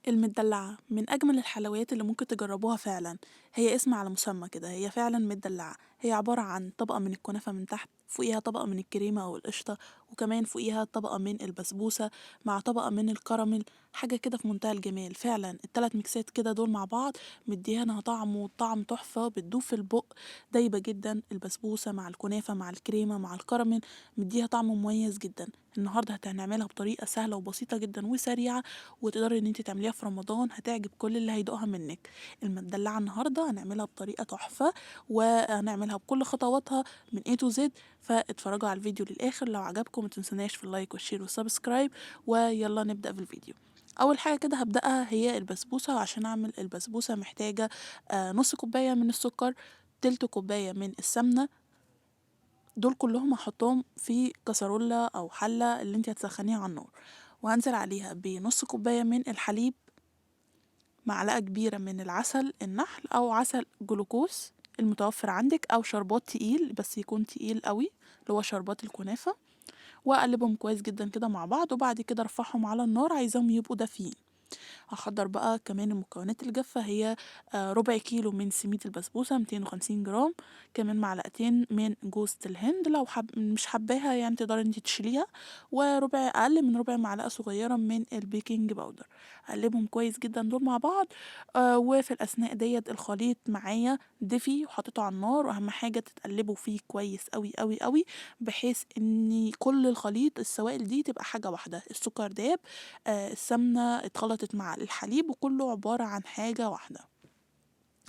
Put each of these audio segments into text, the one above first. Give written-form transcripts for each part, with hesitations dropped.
المدلعة من أجمل الحلويات اللي ممكن تجربوها فعلا. هي اسم على مسمى كده، هي فعلا مدلعة. هي عبارة عن طبقة من الكنافة من تحت، فوقيها طبقة من الكريمة أو القشطة، وكمان فوقيها طبقة من البسبوسة مع طبقة من الكراميل. حاجة كده في منتهى الجمال فعلا. التلات ميكسات كده دول مع بعض مديها طعم، وطعم تحفة بتدوب في البق. دايبة جدا البسبوسة مع الكنافة مع الكريمة مع الكراميل، مديها طعم مميز جدا. النهاردة هنعملها بطريقة سهلة وبسيطة جدا وسريعة، وتقدري ان انت تعمليها في رمضان، هتعجب كل اللي هيدوقها منك. المدلعه النهارده هنعملها بطريقه تحفه، وهنعملها بكل خطواتها من A to Z. فاتفرجوا على الفيديو للاخر، لو عجبكم متنسوناش في اللايك والشير والسبسكرايب. ويلا نبدا في الفيديو. اول حاجه كده هبداها هي البسبوسه، وعشان اعمل البسبوسه محتاجه نص كوبايه من السكر، تلت كوبايه من السمنه. دول كلهم هحطهم في كسرولة او حله اللي انت هتسخنيها على النار، وهنزل عليها بنص كوبايه من الحليب، معلقة كبيرة من العسل النحل أو عسل جلوكوز المتوفر عندك، أو شربات تقيل بس يكون تقيل قوي اللي هو شربات الكنافة. وأقلبهم كويس جدا كده مع بعض، وبعد كده ارفعهم على النار، عايزاهم يبقوا دافيين. هحضر بقى كمان المكونات الجافة، هي ربع كيلو من سميد البسبوسة 250 جرام، كمان معلقتين من جوزة الهند، لو مش حباها يعني تقدري انتي تشيليها، وربع أقل من ربع معلقة صغيرة من البيكنج باودر. أقلبهم كويس جدا دول مع بعض. وفي الأثناء ديت الخليط معايا دفي وحطيته على النار، وأهم حاجة تتقلبوا فيه كويس قوي قوي قوي، بحيث ان كل الخليط السوائل دي تبقى حاجة واحدة. السكر داب، السمنة اتخلطت مع الحليب، وكله عبارة عن حاجة واحدة.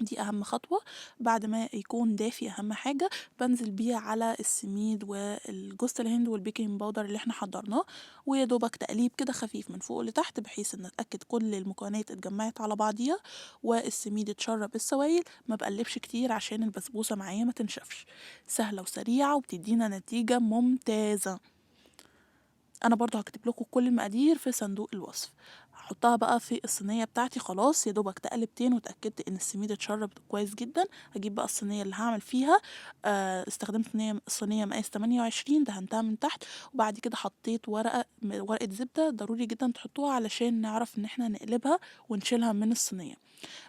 دي أهم خطوة. بعد ما يكون دافي أهم حاجة، بنزل بيه على السميد والجوز الهند والبيكنج باودر اللي احنا حضرناه، ويا دوبك تقليب كده خفيف من فوق لتحت، بحيث ان اتأكد كل المكونات اتجمعت على بعضيها والسميد اتشرب السوائل. ما بقلبش كتير عشان البسبوسة معايا ما تنشفش. سهلة وسريعة وبتدينا نتيجة ممتازة. انا برضو هكتب لكم كل المقادير في صندوق الوصف. هحطها بقى في الصينيه بتاعتي، خلاص يا دوبك تقلبتين وتاكدت ان السميد اتشرب كويس جدا. هجيب بقى الصينيه اللي هعمل فيها. استخدمت صينيه مقاس 28، دهنتها من تحت، وبعد كده حطيت ورقه زبده. ضروري جدا تحطوها علشان نعرف ان احنا نقلبها ونشيلها من الصينيه.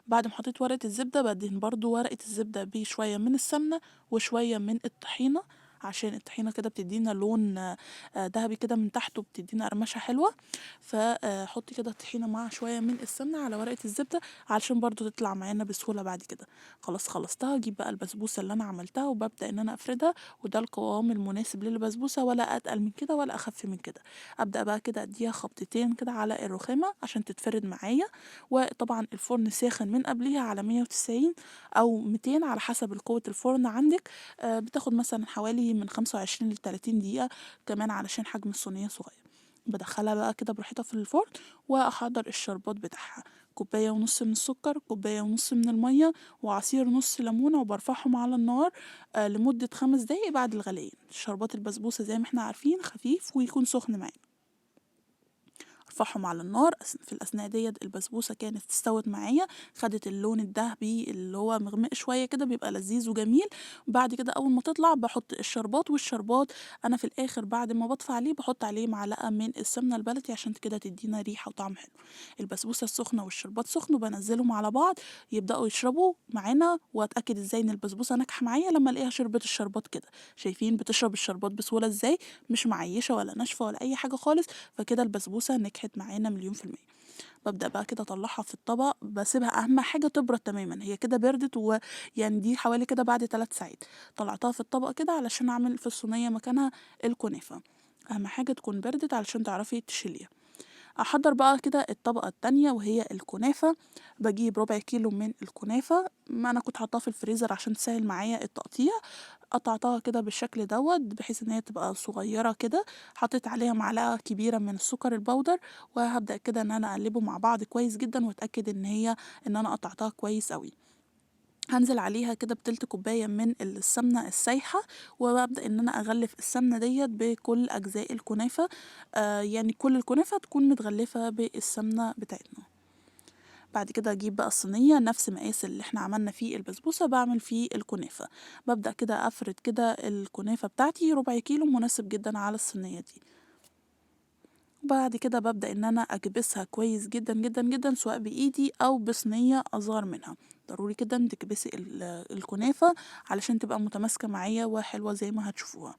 بعد ما حطيت ورقه الزبده، بدهن برضو ورقه الزبده بشويه من السمنه وشويه من الطحينه، عشان الطحينة كده بتدينا لون دهبي كده من تحت، وبتدينا قرمشة حلوة. فحطي كده الطحينة مع شوية من السمنة على ورقة الزبدة، علشان برضو تطلع معانا بسهولة. بعد كده خلاص خلصتها، اجيب بقى البسبوسة اللي انا عملتها وببدأ ان انا افردها. وده القوام المناسب للبسبوسة، ولا اتقل من كده ولا اخف من كده. ابدأ بقى كده اديها خبطتين كده على الرخامة عشان تتفرد معايا. وطبعا الفرن ساخن من قبليها على 190 او 200 على حسب قوة الفرن عندك. بتاخد مثلا حوالي من 25 ل30 دقيقة، كمان علشان حجم الصينية صغير. بدخلها بقى كده براحتها في الفرن، واحضر الشربات بتاعها. كوباية ونص من السكر، كوباية ونص من المية، وعصير نص ليمونة، وبرفعهم على النار لمدة 5 دقايق بعد الغليان. شربات البسبوسة زي ما احنا عارفين خفيف ويكون سخن معانا. ارفعهم على النار. في الاثناء ديت البسبوسه كانت استوت معايا، خدت اللون الذهبي اللي هو مغمق شويه كده، بيبقى لذيذ وجميل. بعد كده اول ما تطلع بحط الشربات، والشربات انا في الاخر بعد ما بطفي عليه بحط عليه معلقه من السمنه البلدي عشان كده تدينا ريحه وطعم حلو. البسبوسه السخنه والشربات سخن، وبنزلهم على بعض يبداوا يشربوا معانا. واتاكد ازاي ان البسبوسه ناجحه معايا لما الاقيها شربت الشربات كده. شايفين بتشرب الشربات بسهوله ازاي، مش معيشه ولا ناشفه ولا اي حاجه خالص. فكده البسبوسه نجحت معانا مليون في المية. ببدأ بقى كده اطلعها في الطبق، بسيبها اهم حاجة تبرد تماما. هي كده بردت، ويعني دي حوالي كده بعد 3 ساعات. طلعتها في الطبق كده علشان اعمل في الصينية مكانها الكنافة. اهم حاجة تكون بردت علشان تعرفي تشيليها. احضر بقى كده الطبقة التانية وهي الكنافة. بجيب ربع كيلو من الكنافة، ما انا كنت حاطاها في الفريزر عشان تسهل معايا التقطيع. قطعتها كده بالشكل دوت، بحيث ان هي تبقى صغيرة كده. حطيت عليها معلقة كبيرة من السكر البودر، وهبدأ كده ان انا اقلبه مع بعض كويس جدا، واتأكد ان انا قطعتها كويس قوي. هنزل عليها كده بتلت كوباية من السمنة السايحة، وببدأ ان انا اغلف السمنة ديت بكل اجزاء الكنافة. يعني كل الكنافة تكون متغلفة بالسمنة بتاعتنا. بعد كده اجيب بقى الصينية نفس مقاس اللي احنا عملنا فيه البسبوسة بعمل فيه الكنافة. ببدأ كده افرد كده الكنافة بتاعتي، ربع كيلو مناسب جدا على الصينية دي. وبعد كده بابدأ إن أنا أكبسها كويس جدًا، جدًا، جدًا، سواء بإيدي أو بصينية أصغر منها. ضروري جدًا تكبسي الكنافة علشان تبقى متماسكة معايا وحلوة زي ما هتشوفوها.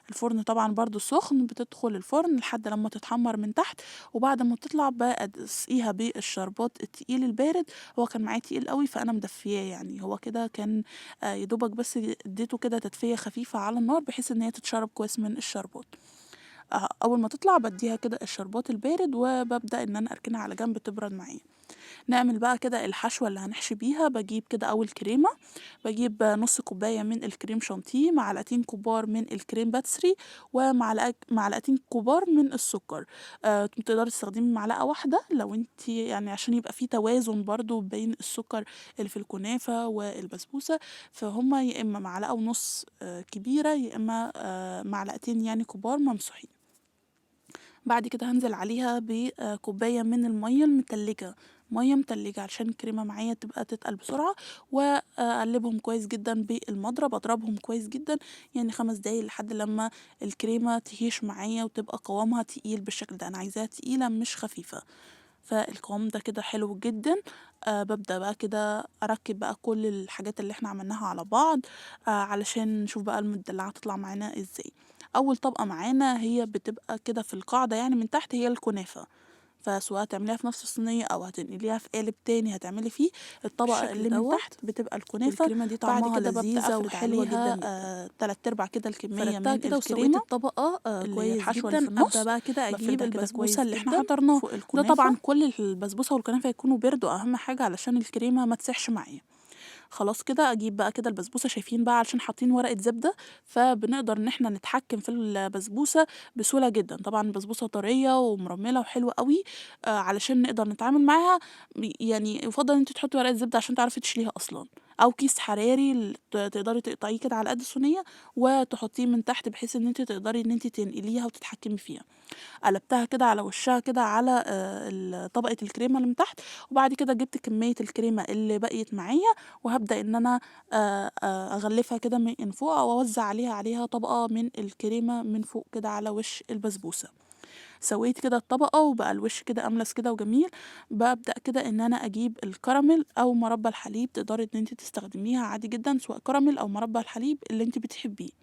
الفرن طبعًا برضه سخن، بتدخل الفرن لحد لمّا تتحمّر من تحت، وبعد ما تطلع باسقيها بالشربات التقيل البارد. هو كان معايا تقيل أوي فأنا مدفياه يعني، هو كده كان يا دوبك بس اديته كده تدفية خفيفة على النار بحيث إن هي تتشرب كويس من الشربات. أول ما تطلع بادّيها كده الشربات البارد، وبابدأ إن أنا أركنها على جنب تبرد معايا. نعمل بقى كده الحشوة اللي هنحشي بيها. باجيب كده أول كريمة، باجيب نُص كوباية من الكريم شانتيه، معلقتين كبار من الكريم باتسري، معلقتين كبار من السكر. تقدري تستخدمي معلقة واحدة لو أنتِ يعني عشان يبقى في توازن برضه بين السكر اللي في الكنافة والبسبوسة، فهُم يا إما معلقة ونُص كبيرة، يا إما معلقتين يعني كبار ممسوحين. بعد كده هانزل عليها بكوباية من المَيّة المتلجة، مَيّة متلجة علشان الكريمة معايا تبقى تتقل بسرعة، وأقلّبهم كويس جدًا بالمضرب، أضربهم كويس جدًا، يعني 5 دقايق لحد لمّا الكريمة تهيش معايا وتبقى قوامها تقيل بالشكل ده. أنا عايزاها تقيلة مش خفيفة. فالقوام ده كده حلو جدًا. بابدأ بقى كده أركّب بقى كل الحاجات اللي إحنا عملناها على بعض، علشان نشوف بقى المدلعة تطلع معانا إزاي. أول طبقة معانا هي بتبقى كده في القاعدة يعني من تحت هي الكنافة، فسواء هتعمليها في نفس الصينية أو هتنقليها في قالب تاني هتعملي فيه، الطبقة بالشكل اللي من دوّة، تحت بتبقى الكنافة. والكريمة دي بعد طعمها كده بابدأ لذيذة أفرد وحلوة جدًا، عليها جدًا. 3/4 كده الكمية فردتها من كده وسويت الكريمة الطبقة اللي هي كويس الحشوة اللي جدًا، في أبدأ النُص. بقى كده أجيب بافردها كده البسبوسة كويس اللي إحنا جدًا حضرناه، فوق ده الكنافة. طبعًا كل البسبوسة والكنافة يكونوا بردوا أهم حاجة علشان الكريمة ما تسيحش معايا. خلاص كده أجيب بقى كده البسبوسة، شايفين بقى علشان حاطين ورقة زبدة، فبنقدر إن إحنا نتحكم في البسبوسة بسهولة جدًا. طبعًا البسبوسة طرية ومرملة وحلوة أوي، علشان نقدر نتعامل معاها يعني يُفضّل إن أنتِ تحطي ورقة زبدة عشان تعرفي تشيليها أصلًا، أو كيس حراري تقدري تقطعيه كده على قد الصينية وتحطيه من تحت بحيث إن أنتِ تقدري إن أنتِ تنقليها وتتحكمي فيها. قلبتها كده على وشها كده على طبقة الكريمة اللي من تحت، وبعد كده جبت كمية الكريمة اللي بقيت معايا، وهابدأ إن أنا أغلفها كده من فوق أو أوزع عليها طبقة من الكريمة من فوق كده على وش البسبوسة. سويت كده الطبقة وبقى الوش كده أملس كده وجميل. بابدأ كده إن أنا أجيب الكراميل أو مربى الحليب، تقدري إن أنتِ تستخدميها عادي جدًا سواء كراميل أو مربى الحليب اللي أنتِ بتحبيه.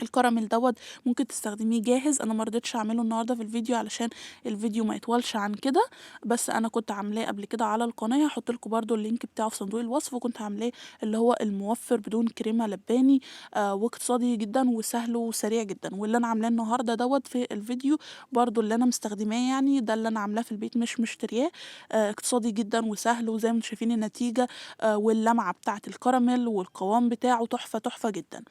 الكراميل دوّة ممكن تستخدميه جاهز، أنا ما رضيتش أعمله النهارده في الفيديو علشان الفيديو ما يطولش عن كده، بس أنا كنت عاملاه قبل كده على القناة، هاحط لكم برضه اللينك بتاعه في صندوق الوصف، وكنت عاملاه اللي هو الموفّر بدون كريمة لباني، واقتصادي جدًا وسهل وسريع جدًا. واللي أنا عاملاه النهارده دوّة في الفيديو برضه اللي أنا مستخدماه يعني، ده اللي أنا عاملاه في البيت مش مشترياه. اقتصادي جدًا وسهل وزي ما أنتم شايفين النتيجة، واللمعة بتاعة الكراميل والقوام بتاعه تحفة، تحفة جدًا.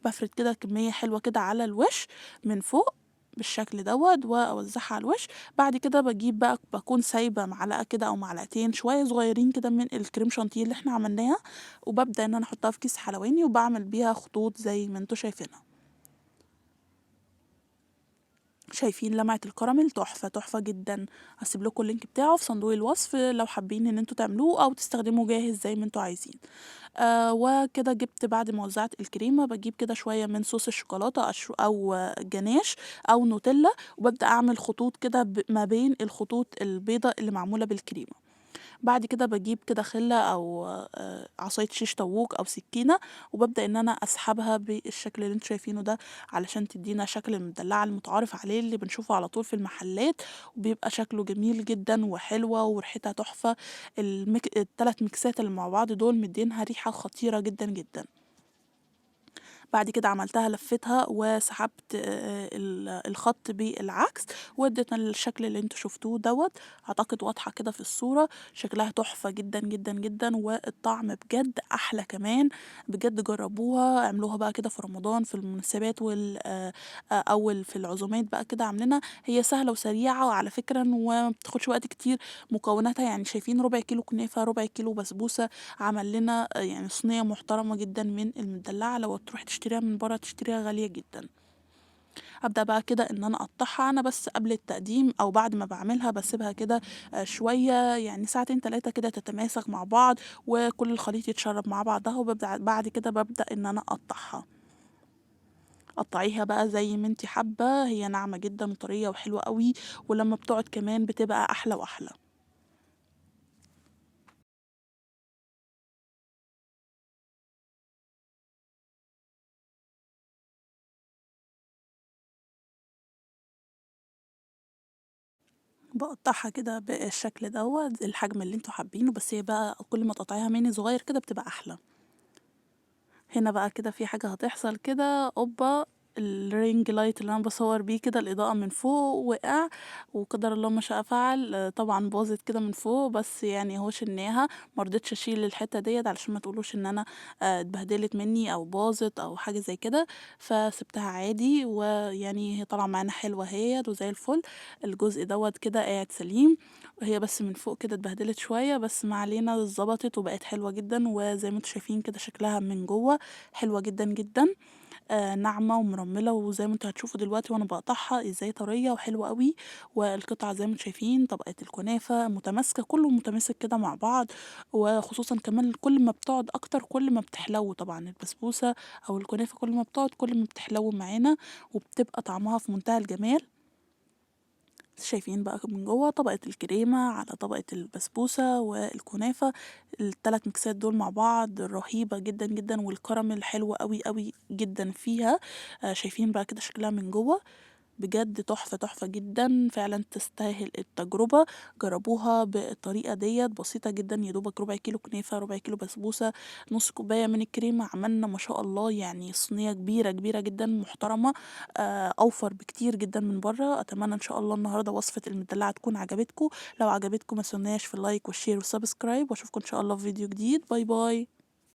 بافرد كده كمية حلوة كده على الوش من فوق بالشكل دوّة وأوزّعها على الوش. بعد كده باجيب بقى باكون سايبة معلقة كده أو معلقتين شوية صغيّرين كده من الكريم شانتيه اللي إحنا عملناها، وبابدأ إن أنا أحطها في كيس حلواني وباعمل بيها خطوط زي ما أنتم شايفينها. شايفين لمعة الكراميل تحفة، تحفة جدًا. هاسيب لكم اللينك بتاعه في صندوق الوصف لو حابين إن أنتم تعملوه أو تستخدموه جاهز زي ما أنتم عايزين. وكده جِبت بعد ما وزّعت الكريمة باجيب كده شوية من صوص الشوكولاتة أو جناش أو نوتيلا، وبابدأ أعمل خطوط كده ما بين الخطوط البيضا اللي معمولة بالكريمة. بعد كده باجيب كده خِلّة أو عصاية شيش طاووق أو سكينة، وبابدأ إن أنا أسحبها بالشكل اللي أنتم شايفينه ده، علشان تدّينا شكل المدلّعة المتعارف عليه اللي بنشوفه على طول في المحلات، وبيبقى شكله جميل جدًا وحلوة وريحتها تحفة. ال3 ميكسات اللي مع بعض دول مدّيينها ريحة خطيرة جدًا، جدًا. بعد كده عملتها لفّيتها وسحبت الخط بالعكس، وادّتنا الشكل اللي أنتم شفتوه دوّة. أعتقد واضحة كده في الصورة، شكلها تحفة جدًا، جدًا، جدًا، والطعم بجد أحلى كمان. بجد جرّبوها، اعملوها بقى كده في رمضان في المناسبات وال أو في العزومات بقى كده عاملينها. هي سهلة وسريعة وعلى فكرة وما بتاخدش وقت كتير. مكوناتها يعني شايفين ربع كيلو كنافة، ربع كيلو بسبوسة، عمل لنا يعني صينية محترمة جدًا من المدلعة. لو تروحي تشتريها من برّه تشتريها غالية جدًا. أبدأ بقى كده إن أنا أقطّعها. أنا بس قبل التقديم أو بعد ما باعملها باسيبها كده شوية يعني ساعتين 3 كده تتماسك مع بعض، وكل الخليط يتشرب مع بعضها، بعد كده بابدأ إن أنا أقطّعها. قطّعيها بقى زي ما أنتِ حابة، هي ناعمة جدًا وطرية وحلوة أوي، ولمّا بتقعد كمان بتبقى أحلى وأحلى. باقطّعها كده بالشكل دوّة، الحجم اللي أنتم حابينه، بس هي بقى كل ما تقطّعيها mini صغير كده بتبقى أحلى. هنا بقى كده في حاجة هتحصل كده، أوبا! الring light اللي أنا باصوّر بيه كده الإضاءة من فوق وقع، وقدر الله ما شاء فعل، طبعًا باظت كده من فوق، بس يعني أهو شِلناها، ما رضيتش أشيل الحتّة ديّة علشان ما تقولوش إن أنا اتبهدلت منّي أو باظت أو حاجة زي كده، فسِبتها عادي، ويعني هي طالعة معانا حلوة أهيّة وزي الفل. الجزء دوّة كده قاعد سليم، وهي بس من فوق كده اتبهدلت شوية، بس ما علينا ضبطت وبقت حلوة جدًا، وزي ما أنتم شايفين كده شكلها من جوّه حلوة جدًا، جدًا، ناعمة ومرمّلة وزي ما أنتم هتشوفوا دلوقتي وأنا باقطعها إزاي طرية وحلوة أوي، والقطعة زي ما أنتم شايفين طبقة الكنافة متماسكة، كلّه متماسك كده مع بعض، وخصوصًا كمان كل ما بتقعد أكتر كل ما بتحلو طبعًا البسبوسة أو الكنافة كل ما بتقعد كل ما بتحلو معانا، وبتبقى طعمها في منتهى الجمال. شايفين بقى من جوّه طبقة الكريمة على طبقة البسبوسة والكنافة، ال3 ميكسات دول مع بعض رهيبة جدًا، جدًا، والكراميل حلو أوي، أوي جدًا فيها، شايفين بقى كده شكلها من جوّه، بجد تحفة، تحفة جدًا، فعلًا تستاهل التجربة، جرّبوها بالطريقة ديّة بسيطة جدًا، يا دوبك ربع كيلو كنافة، ربع كيلو بسبوسة، نُص كوباية من الكريمة، عملنا ما شاء الله يعني صينية كبيرة، كبيرة جدًا محترمة، أوفر بكتير جدًا من برّه. أتمنى إن شاء الله النهارده وصفة المدلعة تكون عجبتكم، لو عجبتكم ما تنسوناش في اللايك والشير والسبسكرايب، واشوفكم إن شاء الله في فيديو جديد، باي باي.